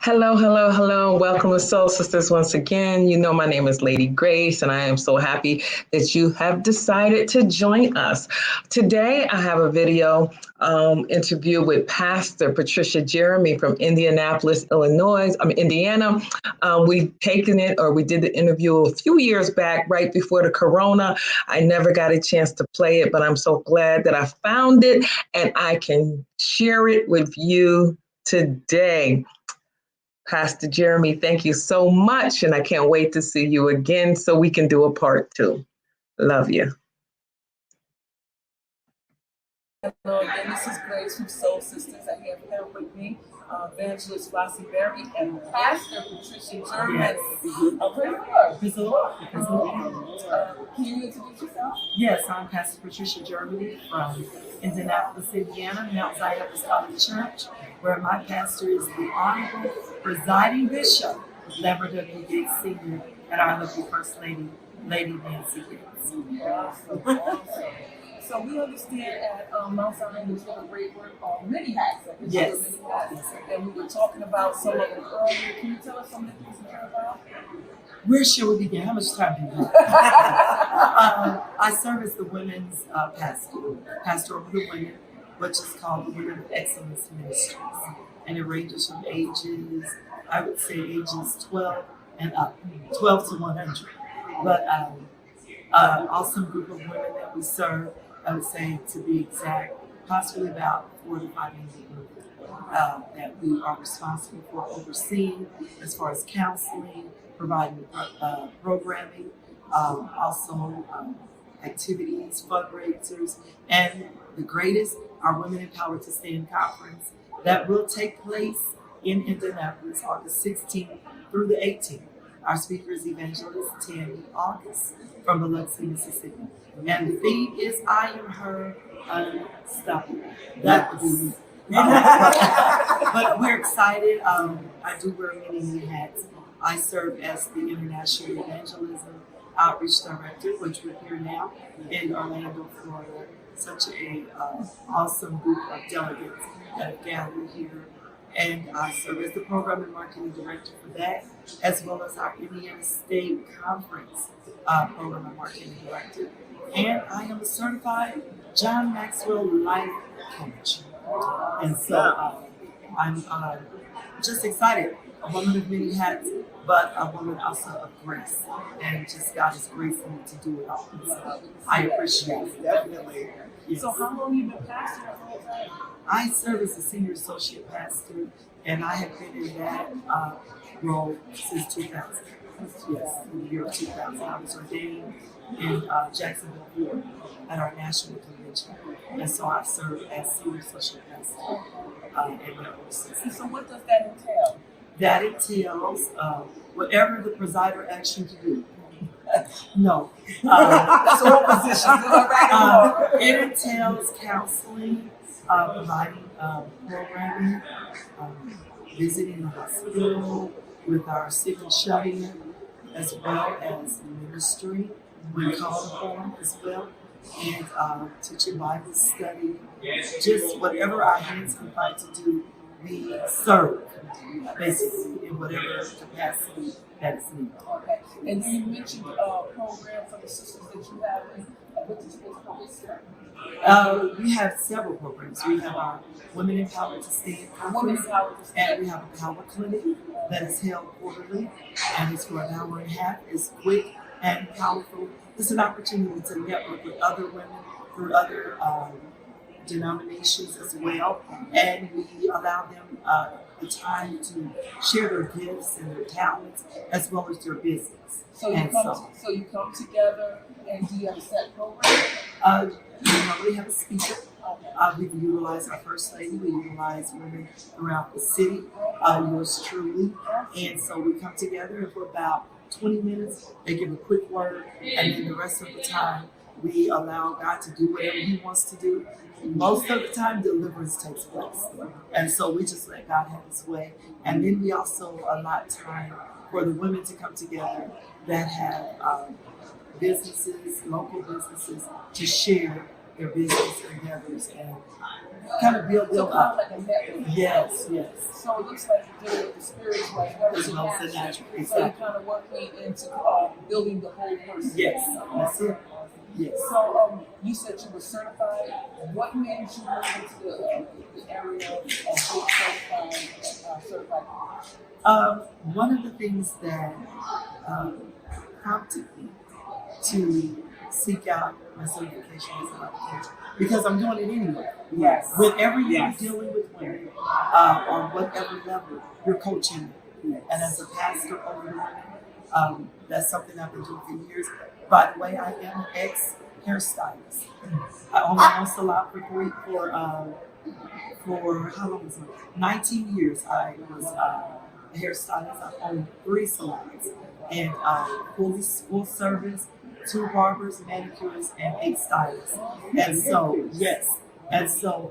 Hello, hello, hello. Welcome to Soul Sisters once again. You know, my name is Lady Grace, and I am so happy that you have decided to join us. Today, I have a video interview with Pastor Patricia Jeremy from Indianapolis, Indiana. We've taken it, or we did the interview a few years back, right before the corona. I never got a chance to play it, but I'm so glad that I found it and I can share it with you today. Pastor Jeremy, thank you so much. And I can't wait to see you again so we can do a part 2. Love you. Hello again, this is Grace from Soul Sisters. I have here with me Evangelist Rossi Berry and Pastor Patricia Jeremy. Yes. Can you introduce yourself? Yes, I'm Pastor Patricia Jeremy from Indianapolis, Indiana, Mount Zion Apostolic Church, where my pastor is the Honorable Presiding Bishop, Lever W. Gates Sr., and our lovely First Lady, Lady Nancy Gates. Awesome. So we understand at Mount Zion was doing great work on many hats. Yes. And we were talking about some of them earlier. Can you tell us some of the things that you're about? Where shall we begin? How much time do you have? I serve as the women's pastor over the women, which is called the Women of Excellence Ministries. And it ranges from ages, I would say ages 12 and up, 12 to 100. But awesome group of women that we serve, I would say to be exact, possibly about 4 to 500 women that we are responsible for overseeing as far as counseling, providing programming, also activities, fundraisers, and the greatest, our Women Empowered to Stand conference that will take place in Indianapolis, August 16th through the 18th. Our speaker is Evangelist Tammy August from Biloxi, Mississippi. And the theme is I Am Her Unstoppable. That would be me. But we're excited. I do wear many hats. I serve as the International Evangelism Outreach Director, which we're here now in Orlando, Florida. Such a awesome group of delegates that have gathered here. And I serve as the Program and Marketing Director for that, as well as our Indiana State Conference Program and Marketing Director. And I am a certified John Maxwell Life Coach. And so I'm just excited. A woman of many hats, but a woman also of grace. And just God is gracing me to do it all. So I appreciate it. Definitely. Yes. So how long have you been pastoring the whole time? I serve as a senior associate pastor, and I have been in that role since 2000. Yes, in the year of 2000. I was ordained in Jacksonville, Florida, at our national convention. And so I served as senior associate pastor in that role since. And so what does that entail? That entails whatever the presider asks you to do. No. That's a whole position. It entails counseling, providing programming, visiting the hospital with our sick and shut-in, as well as ministry when called upon as well, and teaching Bible study, just whatever our hands can find to do, we serve, basically, in whatever capacity that is needed. Okay. And you mentioned a program for the sisters that you have. What is this? We have several programs. We have our Women Empowered to Stand conference, and we have a power clinic that is held quarterly, and it's for an hour and a half. It's quick and powerful. It's an opportunity to network with other women through other denominations as well, and we allow them the time to share their gifts and their talents as well as their business. So you come together and do you have a set program? We normally have a speaker We've utilized our First Lady, we utilize women throughout the city, yours truly. And so we come together and for about 20 minutes, they give a quick word, and then the rest of the time, we allow God to do whatever He wants to do. Most of the time, deliverance takes place. And so we just let God have His way. And then we also allot time for the women to come together that have businesses, local businesses, to share their business endeavors and kind of build them up. Like a network. Yes, yes. So it looks like you're dealing with the spiritual as well as As well as the natural. So you're Exactly. kind of working into building the whole person. Yes, that's it. Yes. So you said you were certified. What made you move into the area of being certified? One of the things that prompted me to seek out my certification as a life coach, because I'm doing it anyway. Yes. Whenever you're Yes. dealing with women, on whatever level, you're coaching them. And as a pastor over the women, that's something I've been doing for years. By the way, I am an ex-hairstylist. I owned my own salon for how long was it? 19 years. I was a hairstylist. I owned 3 salons and full service, 2 barbers, manicurists, and 8 stylists. And so, yes. And so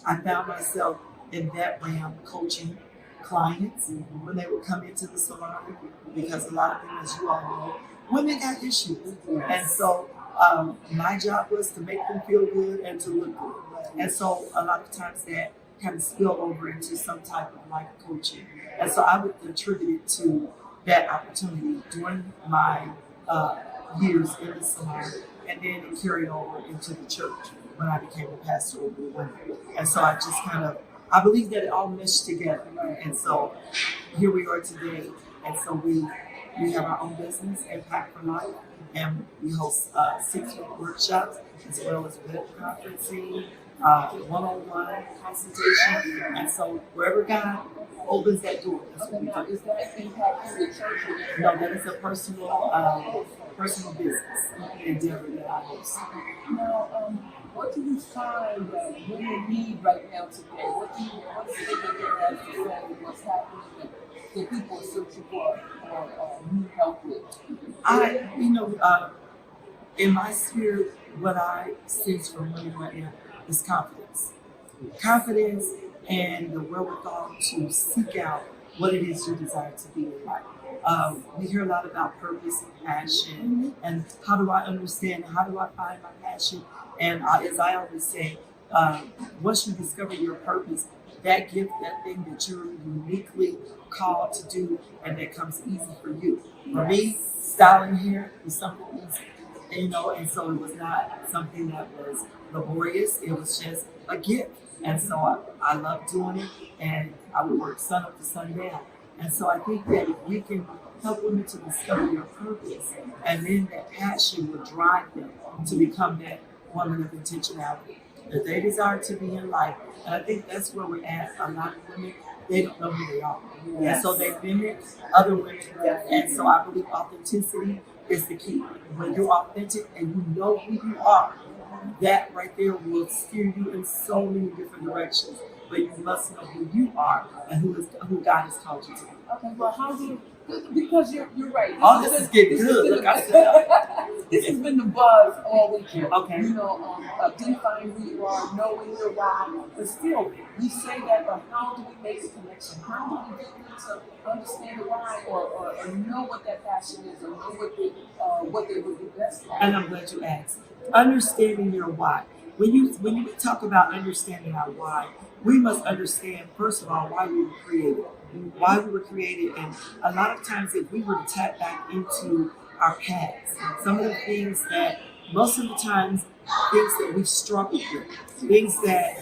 I found myself in that realm coaching clients when they would come into the salon, because a lot of them, as you all know, women got issues. And so my job was to make them feel good and to look good. And so a lot of times that kind of spilled over into some type of life coaching. And so I would attribute it to that opportunity during my years in the salon, and then it carried over into the church when I became a pastor over the women. And so I just kind of, I believe that it all meshed together. And so here we are today. And so we have our own business, Impact for Life, and we host 6-week workshops as well as web conferencing, one-on-one consultation. And so wherever God opens that door, that's what we Now, do. is that impacting the church? No, that is a personal business endeavor that I host. Now, what do you find that women need right now today? What is it that they have to say? What's happening that people are searching for need help with? In my spirit, what I sense from women right now is confidence. Confidence and the wherewithal to seek out what it is you desire to be in life. We hear a lot about purpose and passion, and how do I understand, how do I find my passion? And as I always say, once you discover your purpose, that gift, that thing that you're uniquely called to do, and that comes easy for you. For me, styling hair was something easy, and so it was not something that was laborious. It was just a gift. And so I love doing it, and I would work sun up to sundown. And so I think that if we can help women to discover their purpose, and then that passion will drive them to become that woman of intentionality that they desire to be in life. And I think that's where we're at. A lot of women, they don't know who they are. Yes. And so they mimic other women. And so I believe authenticity is the key. When you're authentic and you know who you are, that right there will steer you in so many different directions. But you must know who you are and who God has called you to be. Okay, well, how do you, because you're right. This is getting good. Look, I This has been the buzz all weekend. Okay. Identifying who you are, knowing your why. But still, we say that, but how do we make the connection? How do we get them to understand the why or know what that passion is or know what they would do best at? And I'm glad you asked. Understanding your why. When you talk about understanding our why, we must understand, first of all, why we were created. Why we were created. And a lot of times, if we were to tap back into our past, some of the things that, most of the times, things that we've struggled with, things that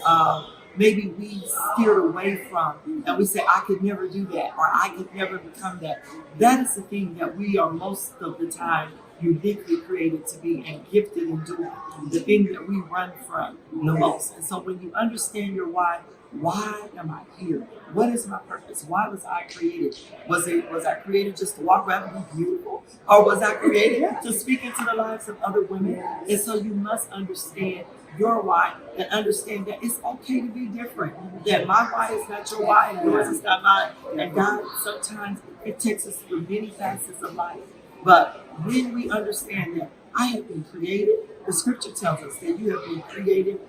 maybe we steered away from, and we say, I could never do that, or I could never become that. That is the thing that we are most of the time uniquely created to be and gifted in doing, the thing that we run from the most. And so when you understand your why am I here? What is my purpose? Why was I created? Was I created just to walk around and be beautiful? Or was I created to speak into the lives of other women? And so you must understand your why and understand that it's okay to be different. That my why is not your why and yours is not mine. And God, sometimes it takes us through many facets of life. But when we understand that I have been created, the scripture tells us that you have been created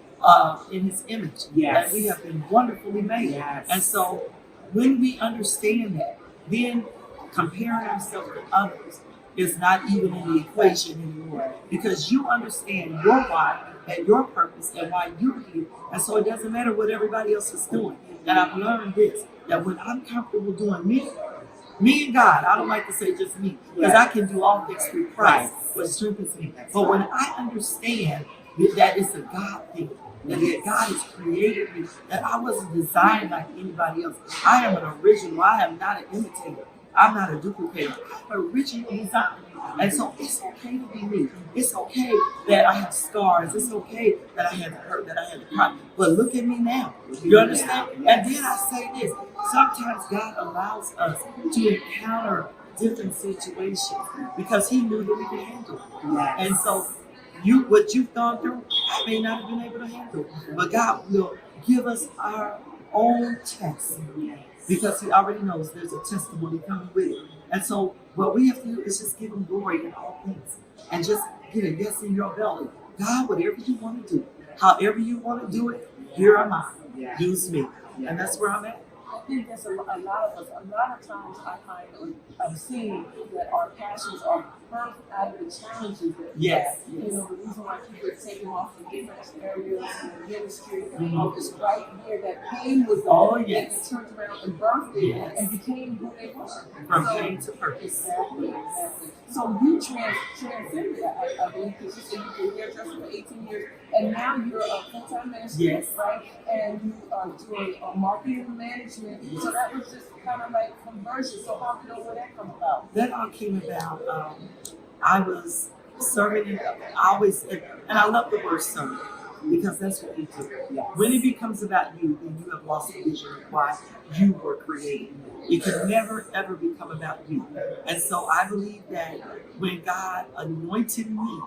in his image. Yes. And we have been wonderfully made. Yes. And so when we understand that, then comparing ourselves to others is not even in the equation anymore. Because you understand your why and your purpose and why you're here. And so it doesn't matter what everybody else is doing. And I've learned this, that when I'm comfortable doing me and God, I don't like to say just me, because I can do all things through Christ, which strengthens me. But when I understand that it's a God thing, that God has created me, that I wasn't designed like anybody else. I am an original. I am not an imitator. I'm not a duplicator. I'm originally designed. And so it's okay to be me. It's okay that I have scars. It's okay that I had to hurt, that I had to cry. But look at me now. You understand? And then I say this. Sometimes God allows us to encounter different situations because he knew that we could handle it. Yes. And so what you've gone through, I may not have been able to handle. But God will give us our own test because he already knows there's a testimony coming with it. And so what we have to do is just give him glory in all things and just get a yes in your belly. God, whatever you want to do, however you want to do it, here am I. Use me. And that's where I'm at. I think there's a lot of us. A lot of times I find I'm seeing that our passions are birthed out of the challenges that we have. You know, the reason why people are taking off from different areas in the ministry is right here that pain was there. And they turned around and birthed it and became who they were. From pain to purpose. Exactly. So you transcended that, I believe, because you said you were hairdresser for 18 years, and now you're a full-time minister, right? And you are doing marketing and management. So that was just kind of like conversion. So how did all that come about? That all came about. I was serving, and I love the word serve because that's what we do. When it becomes about you, then you have lost the vision of why you were created. It can never, ever become about you. And so I believe that when God anointed me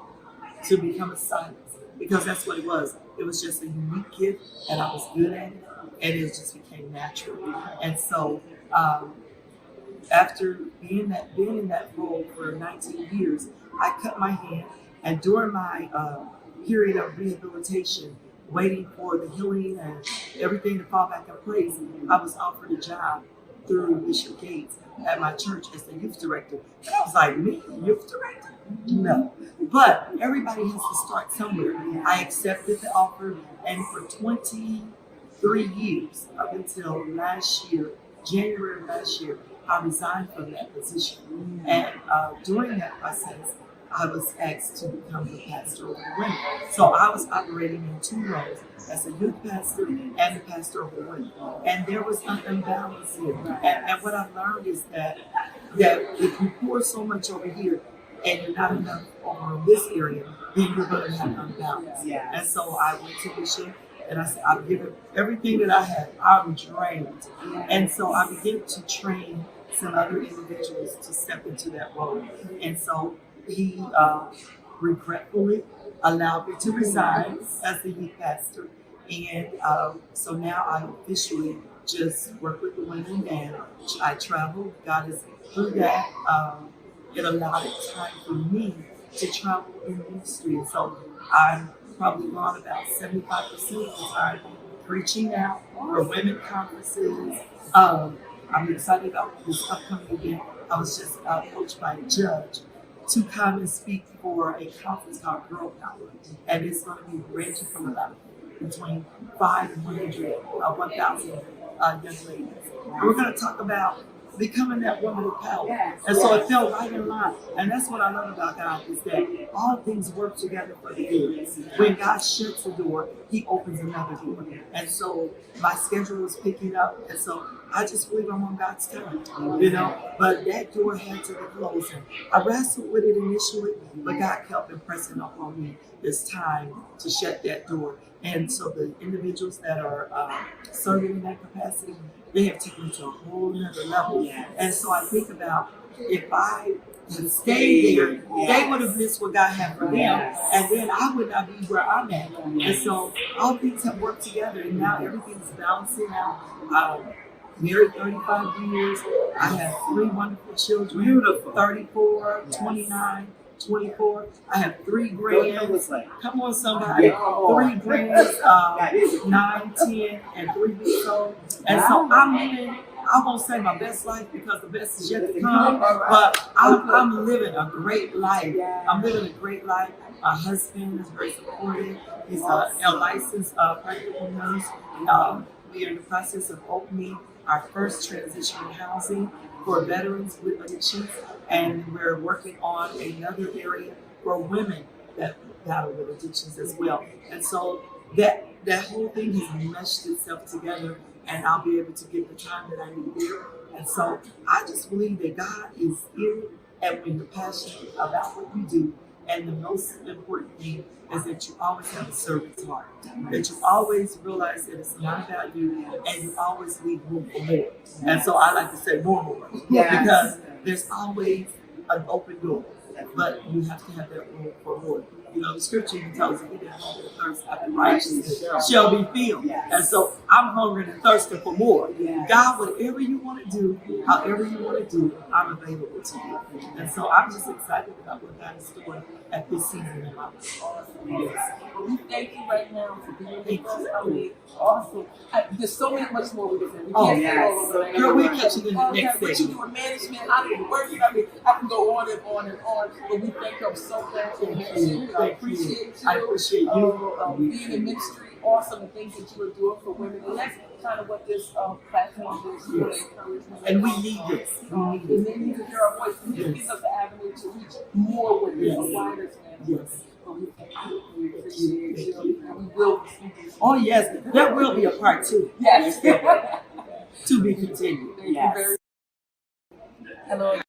to become a stylist, because that's what it was just a unique gift, and I was good at it, and it just became natural. And so after being in that role for 19 years, I cut my hand, and during my period of rehabilitation, waiting for the healing and everything to fall back in place, I was offered a job through Bishop Gates at my church as the youth director. And I was like, me, youth director? No. But everybody has to start somewhere. I accepted the offer, and for 23 years, up until last year, January of last year, I resigned from that position. And during that process, I was asked to become the pastor of the women. So I was operating in two roles, as a youth pastor and the pastor of the women. And there was an imbalance here. And what I've learned is that if you pour so much over here and you're not enough over in this area, then you're going to have an imbalance. And so I went to Bishop and I said, I've given everything that I have. I'm drained. And so I began to train some other individuals to step into that role. And so he regretfully allowed me to resign as the youth pastor. And so now I officially just work with the women and I travel. God is through that. It allowed time for me to travel in ministry. And so I'm probably gone about 75% of the time preaching out for women conferences. I'm excited about this upcoming event. I was just approached by a judge to come and speak for a conference called Girl Power. And it's going to be ranging from about between 5 and 1,000 young ladies. And we're going to talk about becoming that woman of power. And so it felt right in line. And that's what I love about God, is that all things work together for the good. When God shuts a door, he opens another door. And so my schedule was picking up. And so I just believe I'm on God's time, you know. But that door had to be closed. And I wrestled with it initially, but God kept impressing upon me this time to shut that door. And so the individuals that are serving in that capacity, they have taken it to a whole nother level. And so I think about if I had stayed there, they would have missed what God had for them, and then I would not be where I'm at. And so all things have worked together, and now everything's balancing out. Married 35 years. I have 3 wonderful children. Beautiful. 34, 29, 24. I have 3 grands. Come on, somebody. 3 grands, 9, 10, and 3 weeks old. And so I'm living, I won't say my best life because the best is yet to come, but I'm living a great life. I'm living a great life. My husband is very supportive. He's a licensed practical nurse. We are in the process of opening our first transitional housing for veterans with addictions, and we're working on another area for women that battle with addictions as well. And so that whole thing has meshed itself together, and I'll be able to give the time that I need there. And so I just believe that God is here, and when you're passionate about what you do, and the most important thing is that you always have a servant's heart, that you always realize that it's not about you, and you always leave room for more. And so I like to say more, because there's always an open door, but you have to have that room for more. You know, the scripture even tells us, "He that hunger and thirst after righteousness shall be filled." And so I'm hungry and thirsting for more. God, whatever you want to do, however you want to do it, I'm available to you. And so I'm just excited about what God is doing at this season in my life. Yes. We thank you right now for being with us. I mean, awesome. There's so much more we can say. We can't Girl, we'll catch you in the next What you do in management, how do you work? I mean, I can go on and on and on. But we thank you so much for you. I appreciate you. I appreciate you. Being in ministry, awesome, the things that you are doing for women. And that's kind of what this platform is really encouraging. And we need this. And then you can hear our voice. It gives us the avenue to reach more women, a wider span. But we thank you. We appreciate you. And we will be speaking. Oh, yes. There will be a part 2. Yes. To be continued. Thank you very much. Hello.